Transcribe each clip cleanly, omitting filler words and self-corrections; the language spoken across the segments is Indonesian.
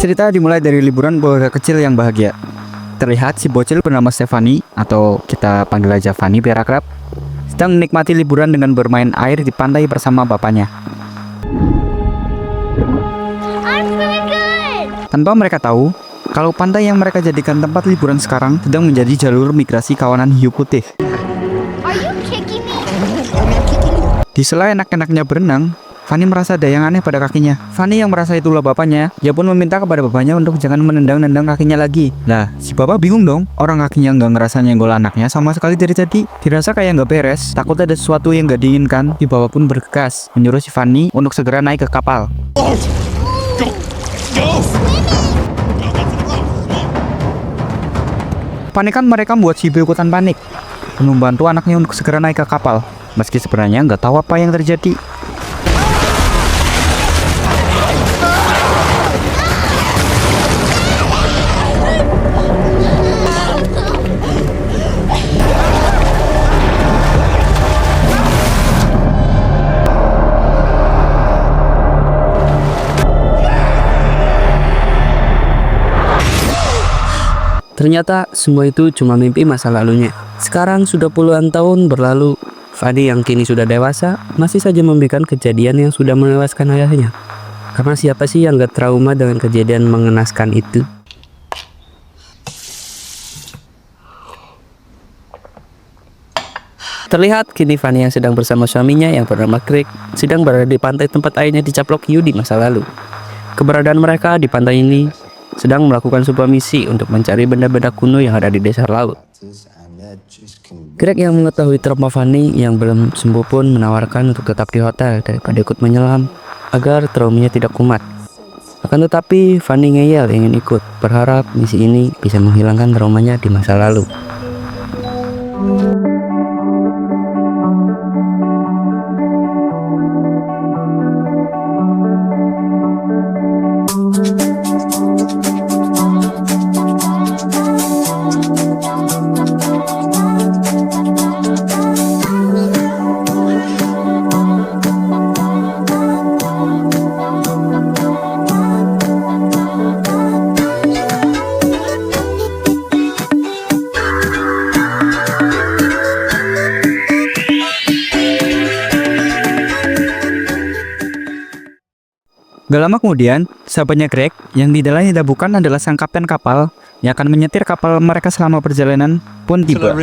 Cerita dimulai dari liburan keluarga kecil yang bahagia. Terlihat si bocil bernama Stefani, atau kita panggil aja Fanny biar akrab, sedang menikmati liburan dengan bermain air di pantai bersama bapaknya. Tanpa mereka tahu, kalau pantai yang mereka jadikan tempat liburan sekarang sedang menjadi jalur migrasi kawanan hiu putih. Di sela enak-enaknya berenang, Fanny merasa ada yang aneh pada kakinya. Fanny yang merasa itulah bapaknya, dia pun meminta kepada bapaknya untuk jangan menendang-nendang kakinya lagi. Nah, si bapak bingung dong, orang kakinya nggak ngerasa nyenggol anaknya sama sekali dari tadi. Dirasa kayak nggak beres, takut ada sesuatu yang nggak diinginkan. Si bapak pun bergegas, menyuruh si Fanny untuk segera naik ke kapal. Panikan mereka membuat si ibu ikutan panik dan membantu anaknya untuk segera naik ke kapal, meski sebenarnya nggak tahu apa yang terjadi. Ternyata semua itu cuma mimpi masa lalunya. Sekarang sudah puluhan tahun berlalu, Fanny yang kini sudah dewasa masih saja memikirkan kejadian yang sudah menewaskan ayahnya. Karena siapa sih yang gak trauma dengan kejadian mengenaskan itu? Terlihat kini Fanny yang sedang bersama suaminya yang bernama Craig sedang berada di pantai tempat ayahnya dicaplok hiu di masa lalu. Keberadaan mereka di pantai ini sedang melakukan sebuah misi untuk mencari benda-benda kuno yang ada di dasar laut. Greg yang mengetahui trauma Fanny yang belum sembuh pun menawarkan untuk tetap di hotel daripada ikut menyelam agar traumanya tidak kumat. Akan tetapi Fanny ngeyel ingin ikut, berharap misi ini bisa menghilangkan traumanya di masa lalu. Gak lama kemudian, sahabatnya Greg yang di dalamnya bukan adalah sang kapten kapal yang akan menyetir kapal mereka selama perjalanan pun tiba.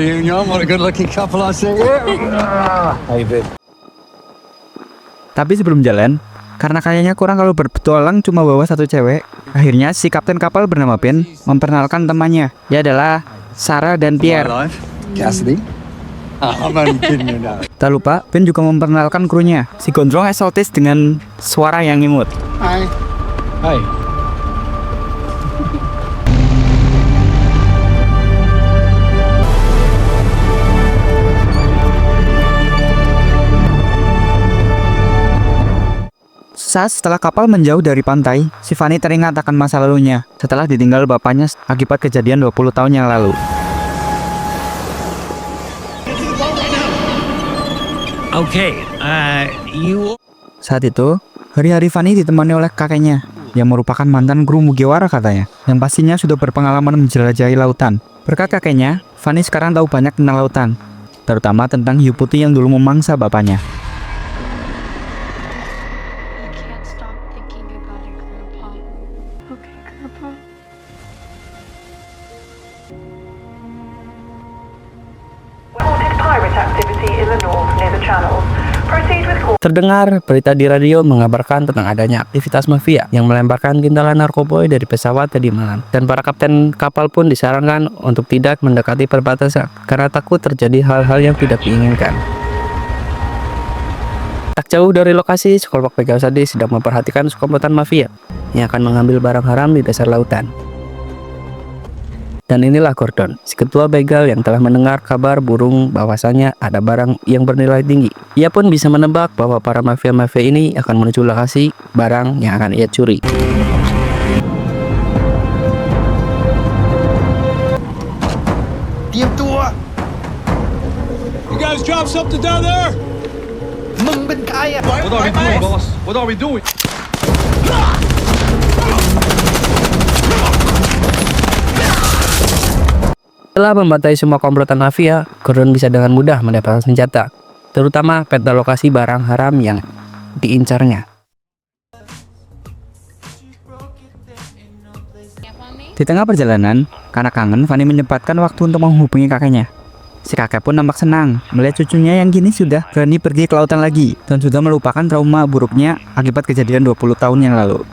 Tapi sebelum jalan, karena kayaknya kurang kalau berpetualang cuma bawa satu cewek, akhirnya si kapten kapal bernama Ben memperkenalkan temannya. Dia adalah Sarah dan Pierre. Cassidy? I'm only kidding you now. Tak lupa, Ben juga memperkenalkan krunya, si gondrong eksotis dengan suara yang imut. Hi. Hai. Saat setelah kapal menjauh dari pantai, si Fanny teringat akan masa lalunya setelah ditinggal bapaknya akibat kejadian 20 tahun yang lalu. Saat itu, hari-hari Fanny ditemani oleh kakeknya yang merupakan mantan kru Mugiwara katanya, yang pastinya sudah berpengalaman menjelajahi lautan. Berkat kakeknya, Fanny sekarang tahu banyak tentang lautan, terutama tentang hiu putih yang dulu memangsa bapaknya. Terdengar berita di radio mengabarkan tentang adanya aktivitas mafia yang melemparkan kintalan narkoba dari pesawat tadi malam, dan para kapten kapal pun disarankan untuk tidak mendekati perbatasan karena takut terjadi hal-hal yang tidak diinginkan. Tak jauh dari lokasi, sekelompok begal sadis sedang memperhatikan sekumpulan mafia yang akan mengambil barang haram di dasar lautan. Dan inilah Gordon, si ketua begal yang telah mendengar kabar burung bahwasannya ada barang yang bernilai tinggi. Ia pun bisa menebak bahwa para mafia-mafia ini akan menuju lokasi barang yang akan ia curi. Diam tua! You guys drop something down there? Membenkaya! What are we doing, boss? What are we doing? Setelah membantai semua komplotan mafia, Gordon bisa dengan mudah mendapatkan senjata, terutama peta lokasi barang haram yang diincarnya. Di tengah perjalanan, karena kangen, Fanny menyempatkan waktu untuk menghubungi kakeknya. Si kakek pun nampak senang melihat cucunya yang kini sudah berani pergi ke lautan lagi dan sudah melupakan trauma buruknya akibat kejadian 20 tahun yang lalu.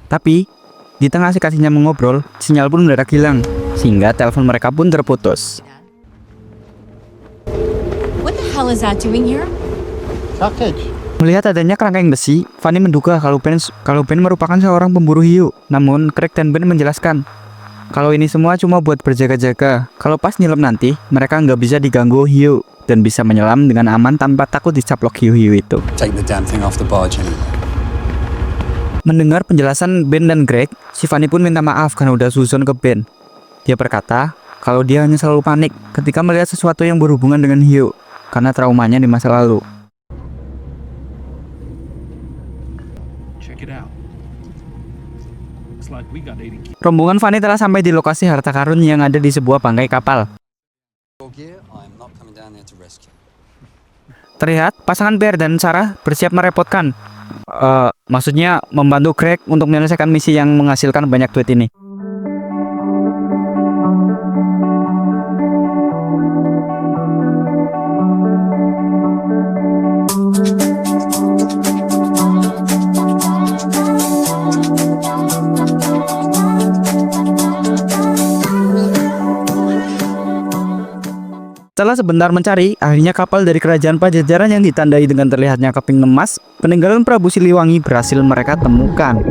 Tapi, di tengah si kasihnya mengobrol, sinyal pun mendadak hilang, sehingga telepon mereka pun terputus. What the hell is that doing here? Package. Melihat adanya kerangkeng besi, Fanny menduga kalau Ben merupakan seorang pemburu hiu. Namun, Craig dan Ben menjelaskan kalau ini semua cuma buat berjaga-jaga. Kalau pas nyelam nanti, mereka nggak bisa diganggu hiu dan bisa menyelam dengan aman tanpa takut dicaplok hiu-hiu itu. Take the damn thing off the barge anyway. Mendengar penjelasan Ben dan Greg, si Fanny pun minta maaf karena udah suzon ke Ben. Dia berkata kalau dia hanya selalu panik ketika melihat sesuatu yang berhubungan dengan hiu karena traumanya di masa lalu. Check it out. Looks like we got 80 Rombongan Fanny telah sampai di lokasi harta karun yang ada di sebuah bangkai kapal. Terlihat pasangan Bear dan Sarah bersiap merepotkan. Maksudnya membantu Greg untuk menyelesaikan misi yang menghasilkan banyak duit ini. Setelah sebentar mencari, akhirnya kapal dari kerajaan Pajajaran yang ditandai dengan terlihatnya keping emas peninggalan Prabu Siliwangi berhasil mereka temukan.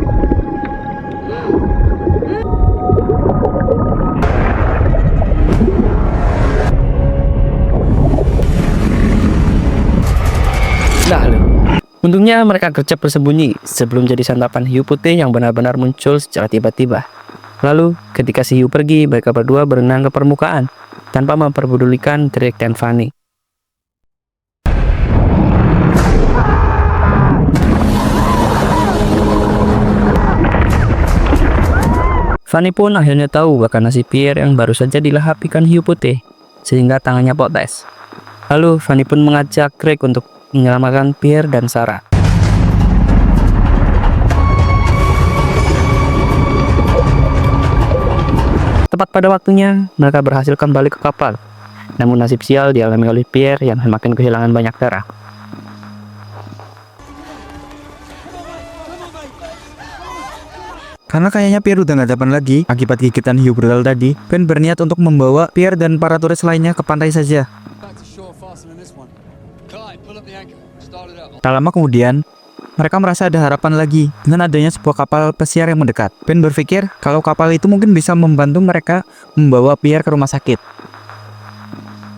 Lalu, untungnya mereka gercep bersembunyi sebelum jadi santapan hiu putih yang benar-benar muncul secara tiba-tiba. Lalu, ketika si hiu pergi, mereka berdua berenang ke permukaan tanpa memperdulikan Greg dan Fanny. Fanny pun akhirnya tahu bahkan nasib Pierre yang baru saja dilahap ikan hiu putih, sehingga tangannya potes. Lalu Fanny pun mengajak Greg untuk menyelamatkan Pierre dan Sarah. Tepat pada waktunya, mereka berhasil kembali ke kapal. Namun nasib sial dialami oleh Pierre yang semakin kehilangan banyak darah. Karena kayaknya Pierre udah gak dapat lagi akibat gigitan hiu brutal tadi, Ben berniat untuk membawa Pierre dan para turis lainnya ke pantai saja. Tak lama kemudian, mereka merasa ada harapan lagi dengan adanya sebuah kapal pesiar yang mendekat. Ben berpikir kalau kapal itu mungkin bisa membantu mereka membawa Pierre ke rumah sakit.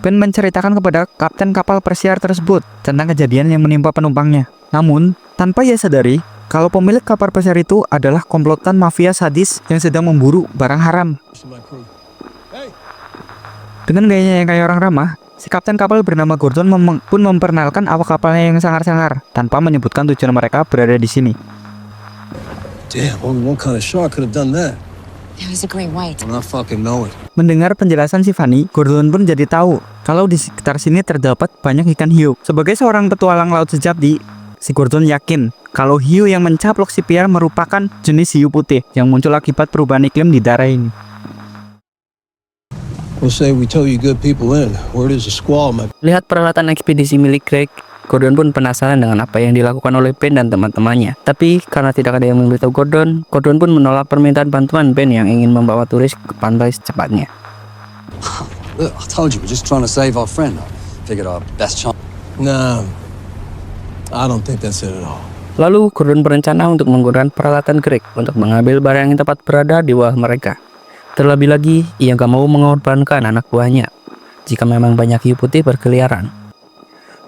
Ben menceritakan kepada kapten kapal pesiar tersebut tentang kejadian yang menimpa penumpangnya. Namun, tanpa ia sadari, kalau pemilik kapal pesiar itu adalah komplotan mafia sadis yang sedang memburu barang haram. Dengan gayanya yang kayak orang ramah, si kapten kapal bernama Gordon pun memperkenalkan awak kapalnya yang sangar-sangar tanpa menyebutkan tujuan mereka berada di sini. Damn, only one kind of shark could have done that. It was a great white. I fucking know it. Mendengar penjelasan si Fanny, Gordon pun jadi tahu kalau di sekitar sini terdapat banyak ikan hiu. Sebagai seorang petualang laut sejati, si Gordon yakin kalau hiu yang mencaplok si Pierre merupakan jenis hiu putih yang muncul akibat perubahan iklim di daerah ini. We'll say we tow you good people in. Word is a squall, my. Lihat peralatan ekspedisi milik Greg, Gordon pun penasaran dengan apa yang dilakukan oleh Ben dan teman-temannya. Tapi karena tidak ada yang memberitahu Gordon pun menolak permintaan bantuan Ben yang ingin membawa turis ke pantai secepatnya. Look, I told you we're just trying to save our friend. I figured our best chance. Nah, I don't think that's it at all. Lalu Gordon berencana untuk menggunakan peralatan Greg untuk mengambil barang yang tepat berada di bawah mereka. Terlebih lagi, ia gak mau mengorbankan anak buahnya jika memang banyak hiu putih berkeliaran.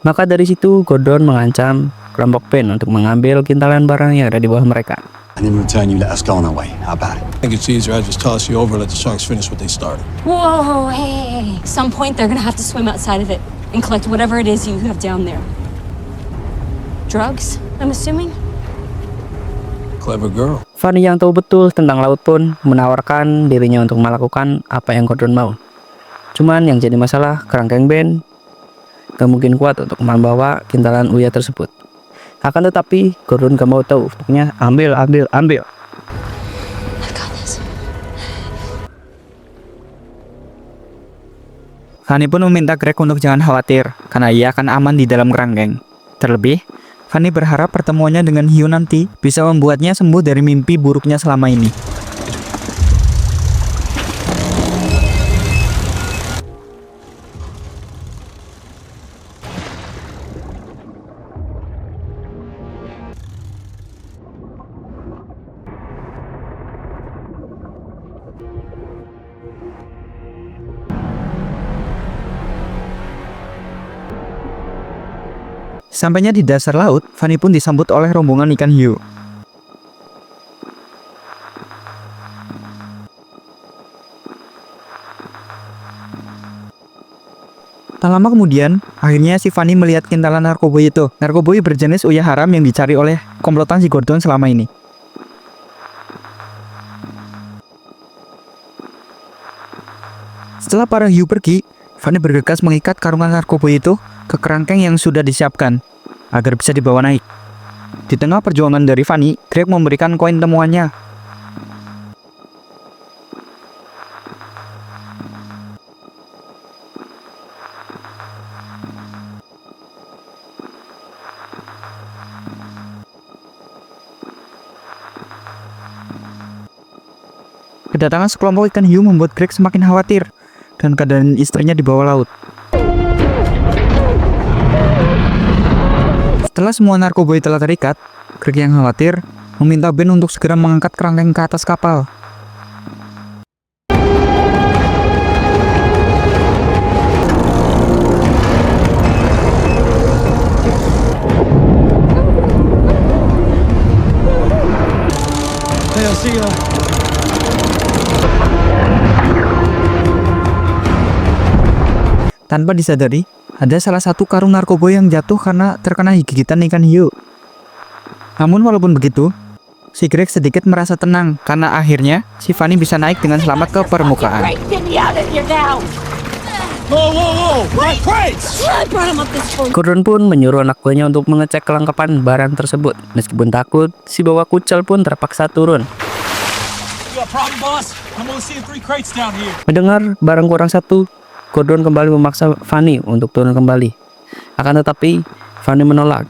Maka dari situ, Gordon mengancam kelompok Ben untuk mengambil kintalan barang yang ada di bawah mereka. And in return, you let us go on our way. How about it? I think it's easier. I just toss you over and let the sharks finish what they started. Whoa, hey. Some point they're gonna have to swim outside of it and collect whatever it is you have down there. Drugs, I'm assuming? Clever girl. Fanny yang tahu betul tentang laut pun menawarkan dirinya untuk melakukan apa yang Gordon mau. Cuman yang jadi masalah, kerangkeng Ben gak mungkin kuat untuk membawa kintalan uya tersebut. Akan tetapi Gordon gak mau tahu, pokoknya ambil. I got this. Fanny pun meminta Greg untuk jangan khawatir, karena ia akan aman di dalam kerangkeng. Terlebih, Fanny berharap pertemuannya dengan Hugh nanti bisa membuatnya sembuh dari mimpi buruknya selama ini. Sampainya di dasar laut, Fanny pun disambut oleh rombongan ikan hiu. Tak lama kemudian, akhirnya si Fanny melihat kintalan narkoboy itu. Narkoboy berjenis uya haram yang dicari oleh komplotan si Gordon selama ini. Setelah para hiu pergi, Fanny bergegas mengikat karungan narkoboy itu ke kerangkeng yang sudah disiapkan agar bisa dibawa naik. Di tengah perjuangan dari Fanny, Greg memberikan koin temuannya. Kedatangan sekelompok ikan hiu membuat Greg semakin khawatir dan keadaan istrinya di bawah laut. Setelah semua narkoboy telah terikat, Greg yang khawatir meminta Ben untuk segera mengangkat kerangkeng ke atas kapal. Hey, I'll see ya. Tanpa disadari, ada salah satu karung narkoboy yang jatuh karena terkena gigitan ikan hiu. Namun walaupun begitu, si Greg sedikit merasa tenang karena akhirnya si Fanny bisa naik dengan selamat ke permukaan. Right, get me out of here now. Whoa! Right, crates! I brought him up this for you. Gordon pun menyuruh anak buahnya untuk mengecek kelengkapan barang tersebut. Meskipun takut, si bawa kucel pun terpaksa turun. You got a problem, boss? I'm only seeing 3 crates down here. Mendengar barang kurang satu, Gordon kembali memaksa Fanny untuk turun kembali. Akan tetapi, Fanny menolak.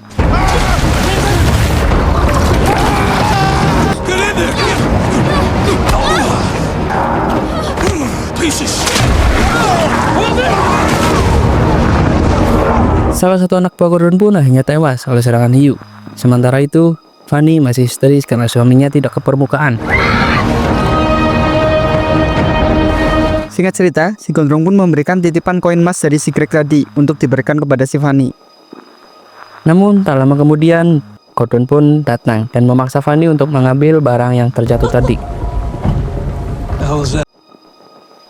Get in there! Piece of shit! Salah satu anak buah Gordon pun akhirnya tewas oleh serangan hiu. Sementara itu, Fanny masih histeris karena suaminya tidak ke permukaan. Singkat cerita, si Gondrong pun memberikan titipan koin emas dari si Greg tadi untuk diberikan kepada si Fanny. Namun, tak lama kemudian, Gordon pun datang dan memaksa Fanny untuk mengambil barang yang terjatuh tadi. The hell is that?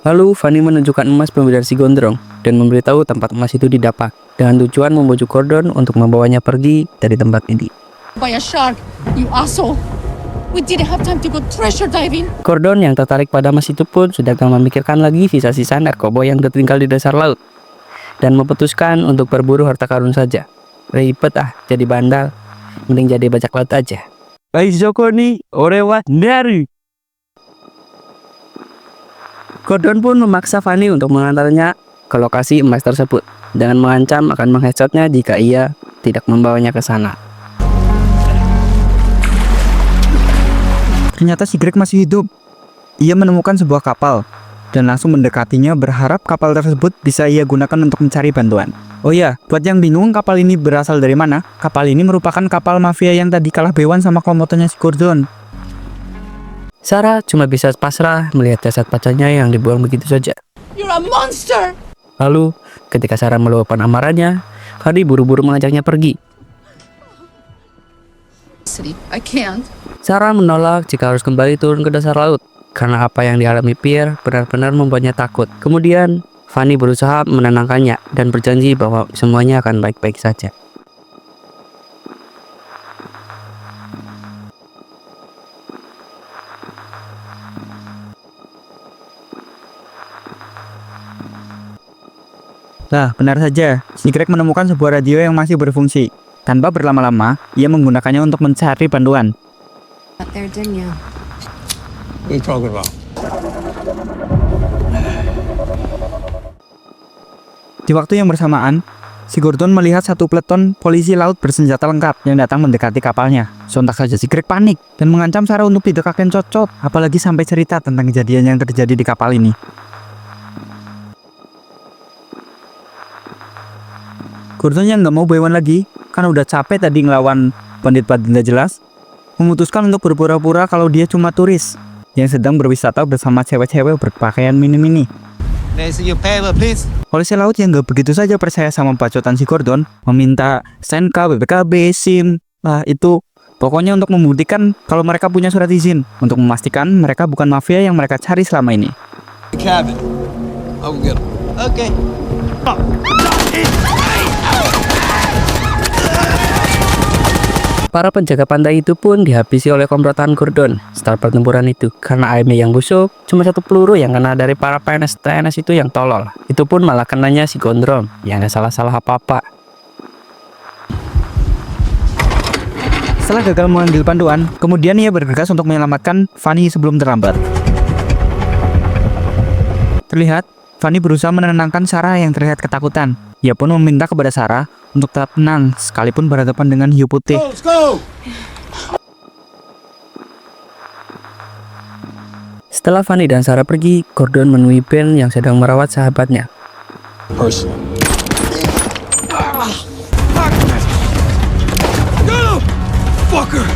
Lalu, Fanny menunjukkan emas pemberian si Gondrong dan memberitahu tempat emas itu didapat dengan tujuan membujuk Gordon untuk membawanya pergi dari tempat ini. By a shark, you asshole. We didn't have time to go treasure diving. Gordon yang tertarik pada emas itu pun sudah gak memikirkan lagi sisa-sisa narkoba yang tertinggal di dasar laut dan memutuskan untuk berburu harta karun saja. Ribet jadi bandal, mending jadi bajak laut aja. Gordon pun memaksa Fanny untuk mengantarnya ke lokasi emas tersebut dengan mengancam akan mengheadshotnya jika ia tidak membawanya ke sana. Ternyata si Greg masih hidup. Ia menemukan sebuah kapal dan langsung mendekatinya berharap kapal tersebut bisa ia gunakan untuk mencari bantuan. Oh iya, buat yang bingung kapal ini berasal dari mana, kapal ini merupakan kapal mafia yang tadi kalah bewan sama komplotannya si Gordon. Sarah cuma bisa pasrah melihat jasad pacarnya yang dibuang begitu saja. You're a monster. Lalu, ketika Sarah meluapkan amarahnya, Fanny buru-buru mengajaknya pergi. I can't. Sarah menolak jika harus kembali turun ke dasar laut karena apa yang dialami Pierre benar-benar membuatnya takut. Kemudian, Fanny berusaha menenangkannya dan berjanji bahwa semuanya akan baik-baik saja. Nah, benar saja, si Greg menemukan sebuah radio yang masih berfungsi. Tanpa berlama-lama, ia menggunakannya untuk mencari bantuan. Out there, didn't you? What are you talking about? Di waktu yang bersamaan, si Gordon melihat satu peleton polisi laut bersenjata lengkap yang datang mendekati kapalnya. Sontak saja si Greg panik dan mengancam Sarah untuk tidak akan cocot, apalagi sampai cerita tentang kejadian yang terjadi di kapal ini. Gordon yang nggak mau bayuan lagi, kan udah capek tadi ngelawan bandit-bandit nggak jelas, memutuskan untuk berpura-pura kalau dia cuma turis yang sedang berwisata bersama cewek-cewek berpakaian mini-mini. Polisi laut yang gak begitu saja percaya sama bacotan si Gordon meminta STNK, BPKB, SIM. Lah itu pokoknya untuk membuktikan kalau mereka punya surat izin, untuk memastikan mereka bukan mafia yang mereka cari selama ini. Cabin. I'll go get him. Okay. Para penjaga pantai itu pun dihabisi oleh komplotan Gordon setelah pertempuran itu. Karena aimnya yang busuk, cuma satu peluru yang kena dari para PNS itu yang tolol. Itu pun malah kenanya si Gondrom yang gak salah-salah apa-apa. Setelah gagal mengambil panduan, kemudian ia bergegas untuk menyelamatkan Fanny sebelum terlambat. Terlihat, Fanny berusaha menenangkan Sarah yang terlihat ketakutan. Ia pun meminta kepada Sarah untuk tetap tenang sekalipun berhadapan dengan hiu putih. Let's go! Setelah Fanny dan Sarah pergi, Gordon menemui Ben yang sedang merawat sahabatnya. Person. Go! Fucker!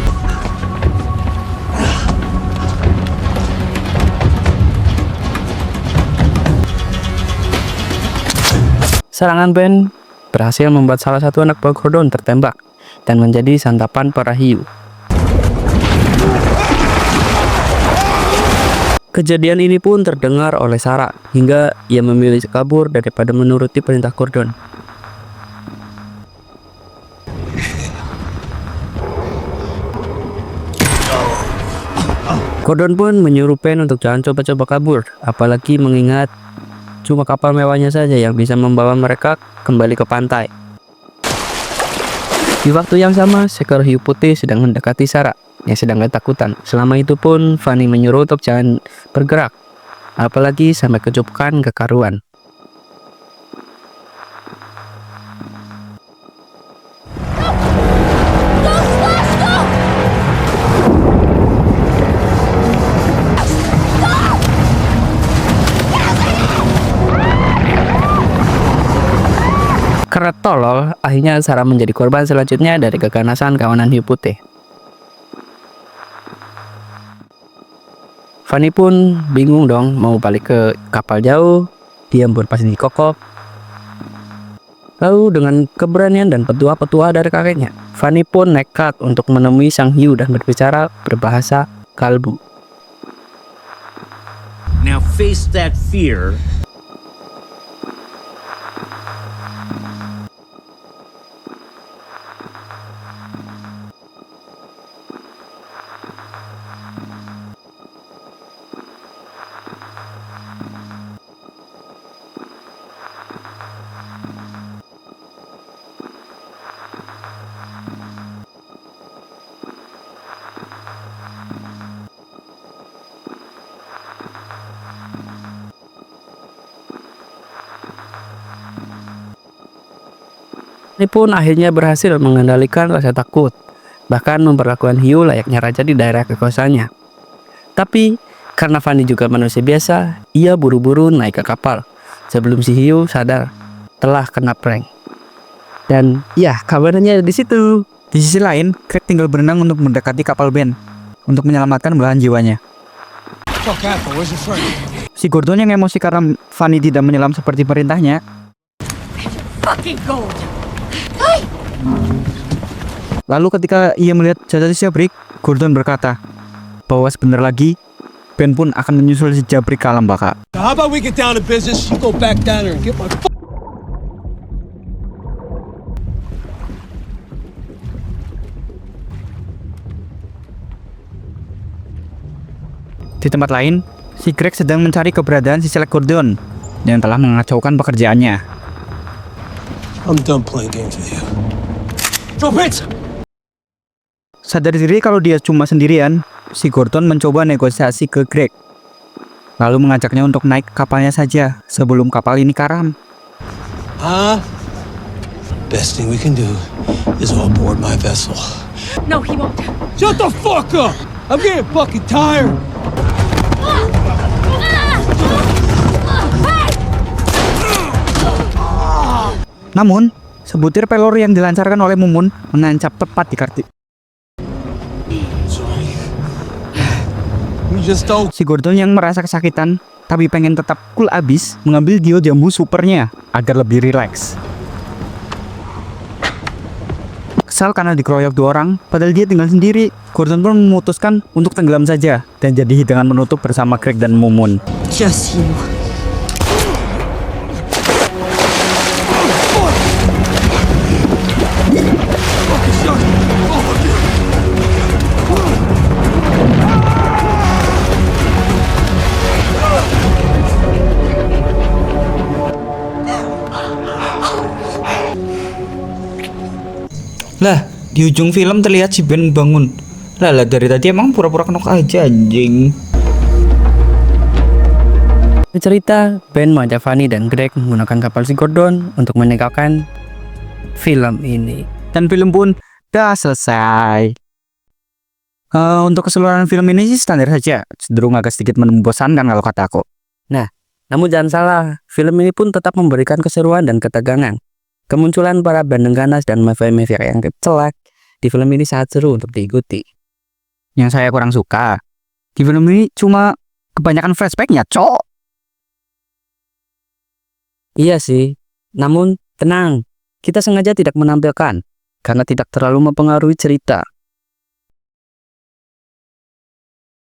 Serangan Ben berhasil membuat salah satu anak buah Gordon tertembak dan menjadi santapan para hiu. Kejadian ini pun terdengar oleh Sarah hingga ia memilih kabur daripada menuruti perintah Gordon. Gordon pun menyuruh Ben untuk jangan coba-coba kabur, apalagi mengingat cuma kapal mewahnya saja yang bisa membawa mereka kembali ke pantai. Di waktu yang sama, seekor hiu putih sedang mendekati Sarah yang sedang ketakutan. Selama itu pun Fanny menyuruh untuk jangan bergerak, apalagi sampai kecupan kekaruan. Karena tolol, akhirnya Sarah menjadi korban selanjutnya dari keganasan kawanan hiu putih. Fanny pun bingung dong mau balik ke kapal jauh, dia berpasti dikokop. Lalu dengan keberanian dan petua-petua dari kakeknya, Fanny pun nekat untuk menemui sang hiu dan berbicara berbahasa kalbu. Now face that fear. Ini pun akhirnya berhasil mengendalikan rasa takut, bahkan memperlakukan hiu layaknya raja di daerah kekuasaannya. Tapi karena Fanny juga manusia biasa, ia buru-buru naik ke kapal sebelum si hiu sadar telah kena prank. Dan ya, kabarnya di situ. Di sisi lain, Greg tinggal berenang untuk mendekati kapal Ben untuk menyelamatkan belahan jiwanya. Fuck Apple, where's your friend? Si Gordon yang emosi karena Fanny tidak menyelam seperti perintahnya, Fucking gold. lalu ketika ia melihat jasad si Jabrik, Gordon berkata bahwa sebentar lagi Ben pun akan menyusul si Jabrik ke alam baka. Now, how about we get down to business? You go back down there and get my Di tempat lain, si Greg sedang mencari keberadaan si Selek Gordon yang telah mengacaukan pekerjaannya. I'm done playing games with you. Drop it! Sadar diri kalau dia cuma sendirian, si Gordon mencoba negosiasi ke Greg. Lalu mengajaknya untuk naik kapalnya saja sebelum kapal ini karam. Huh? Best thing we can do is all board my vessel. No, he won't. Shut the fuck up! I'm getting fucking tired. Namun, sebutir pelor yang dilancarkan oleh Mumun menancap tepat di kartu. You just don't. Si Gordon yang merasa kesakitan, tapi pengen tetap cool abis, mengambil dio jambu supernya agar lebih rileks. Kesal karena dikeroyok 2 orang, padahal dia tinggal sendiri, Gordon pun memutuskan untuk tenggelam saja dan jadi hidangan menutup bersama Greg dan Mumun. Just you. Lah, di ujung film terlihat si Ben bangun. Lah, dari tadi emang pura-pura kenok aja anjing. Cerita, Ben mengajak Fanny dan Greg menggunakan kapal si Gordon untuk meninggalkan film ini. Dan film pun udah selesai. Untuk keseluruhan film ini sih standar saja, cenderung agak sedikit membosankan kalau kata aku. Namun jangan salah, film ini pun tetap memberikan keseruan dan ketegangan. Kemunculan para bandeng ganas dan mafia-mafia yang kecelak di film ini sangat seru untuk diikuti. Yang saya kurang suka, di film ini cuma kebanyakan flashbacknya, cok. Iya sih, namun tenang, kita sengaja tidak menampilkan karena tidak terlalu mempengaruhi cerita.